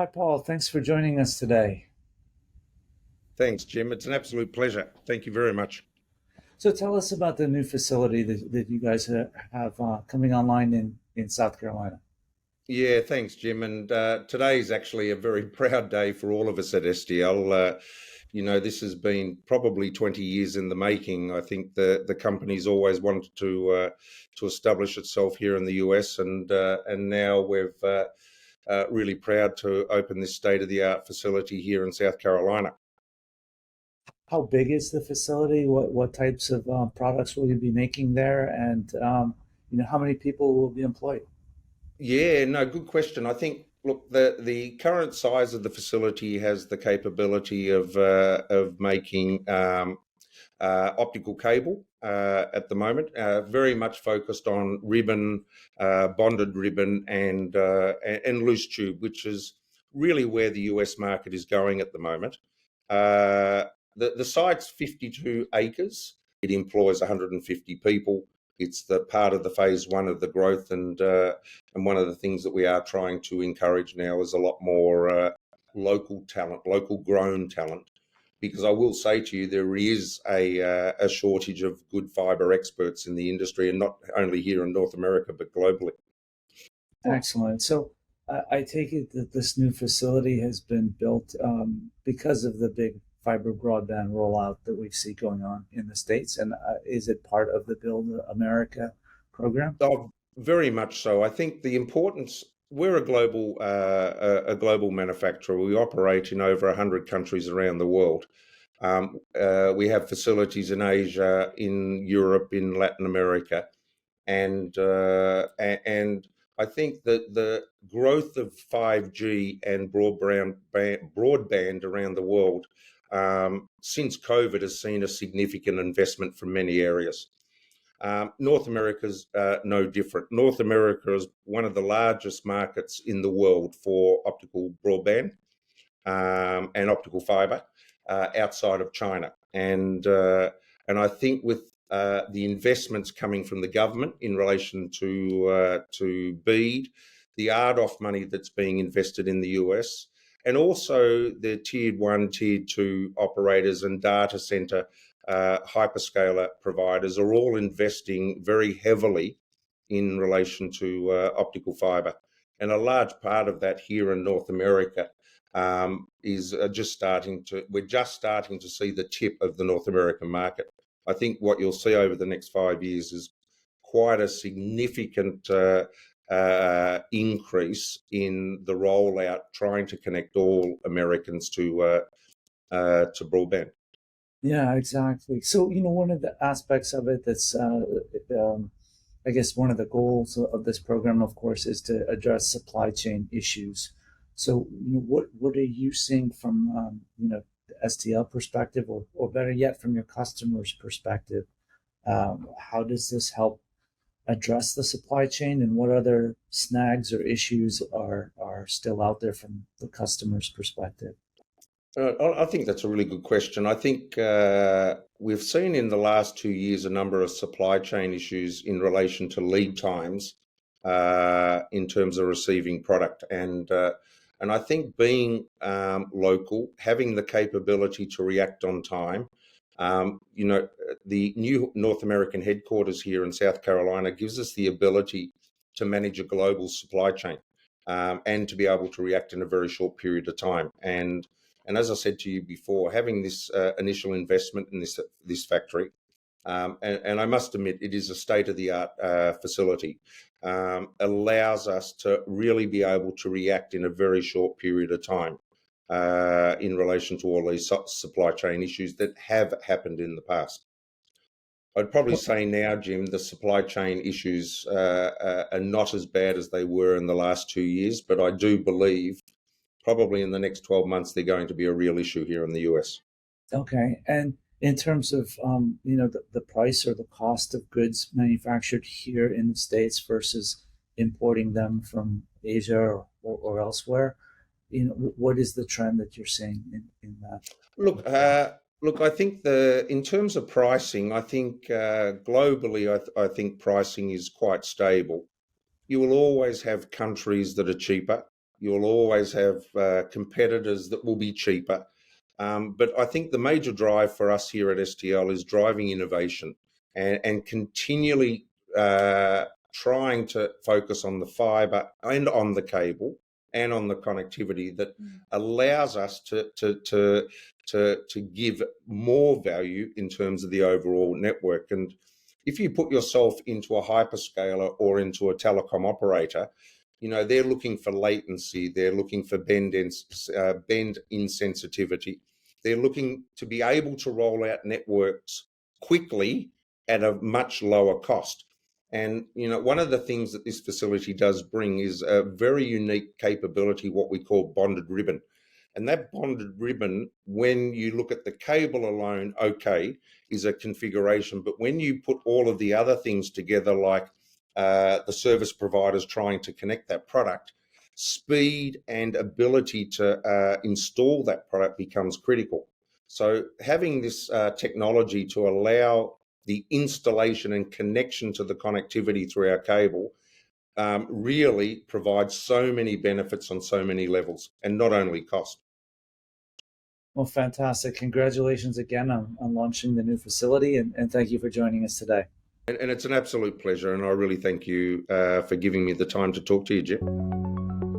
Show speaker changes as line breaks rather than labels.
Hi, Paul. Thanks for joining us today.
Thanks, Jim. It's an absolute pleasure. Thank you very much.
So tell us about the new facility that you guys have coming online in South Carolina.
Yeah, thanks, Jim. And today is actually a very proud day for all of us at STL. This has been probably 20 years in the making. I think the company's always wanted to establish itself here in the US, and now we've really proud to open this state-of-the-art facility here in South Carolina.
How big is the facility? What types of products will you be making there? And how many people will be employed?
Yeah, no, good question. I think, look, the current size of the facility has the capability of making optical cable at the moment, very much focused on ribbon, bonded ribbon, and loose tube, which is really where the US market is going at the moment. Uh, the site's 52 acres. It employs 150 people. It's the part of the phase one of the growth, and one of the things that we are trying to encourage now is a lot more local talent, local grown talent, because I will say to you, there is a shortage of good fibre experts in the industry, and not only here in North America, but globally.
Excellent. So I take it that this new facility has been built because of the big fiber broadband rollout that we see going on in the States. And is it part of the Build America program?
Oh, very much so. I think the importance. We're a global manufacturer. We operate in over 100 countries around the world. We have facilities in Asia, in Europe, in Latin America, and I think that the growth of 5G and broadband around the world since COVID has seen a significant investment from many areas. North America's no different. North America is one of the largest markets in the world for optical broadband and optical fiber outside of China. And I think with the investments coming from the government in relation to BEAD, the RDOF money that's being invested in the US, and also the tier one, tier two operators and data center hyperscaler providers are all investing very heavily in relation to optical fiber. And a large part of that here in North America is we're just starting to see the tip of the North American market. I think what you'll see over the next 5 years is quite a significant increase in the rollout, trying to connect all Americans to broadband.
Yeah, exactly. So, one of the aspects of it that's, I guess, one of the goals of this program, of course, is to address supply chain issues. So, what are you seeing from, the STL perspective, or better yet, from your customers' perspective? How does this help address the supply chain, and what other snags or issues are still out there from the customer's perspective?
I think that's a really good question. I think we've seen in the last 2 years a number of supply chain issues in relation to lead times in terms of receiving product. And I think being local, having the capability to react on time, the new North American headquarters here in South Carolina gives us the ability to manage a global supply chain and to be able to react in a very short period of time. And as I said to you before, having this initial investment in this factory, and I must admit, it is a state-of-the-art facility, allows us to really be able to react in a very short period of time in relation to all these supply chain issues that have happened in the past. I'd probably say now, Jim, the supply chain issues are not as bad as they were in the last 2 years, but I do believe probably in the next 12 months, they're going to be a real issue here in the US.
Okay. And in terms of, the price or the cost of goods manufactured here in the States versus importing them from Asia or elsewhere, what is the trend that you're seeing in that?
Look, I think in terms of pricing, I think globally, I think pricing is quite stable. You will always have countries that are cheaper. You'll always have competitors that will be cheaper. But I think the major drive for us here at STL is driving innovation and continually trying to focus on the fiber and on the cable and on the connectivity that allows us to give more value in terms of the overall network. And if you put yourself into a hyperscaler or into a telecom operator, they're looking for latency, they're looking for bend insensitivity. They're looking to be able to roll out networks quickly at a much lower cost. And, one of the things that this facility does bring is a very unique capability, what we call bonded ribbon. And that bonded ribbon, when you look at the cable alone, okay, is a configuration. But when you put all of the other things together, like the service providers trying to connect that product, speed and ability to install that product becomes critical. So having this technology to allow the installation and connection to the connectivity through our cable really provides so many benefits on so many levels, and not only cost.
Well, fantastic. Congratulations again on launching the new facility, and thank you for joining us today.
And it's an absolute pleasure, and I really thank you for giving me the time to talk to you, Jim.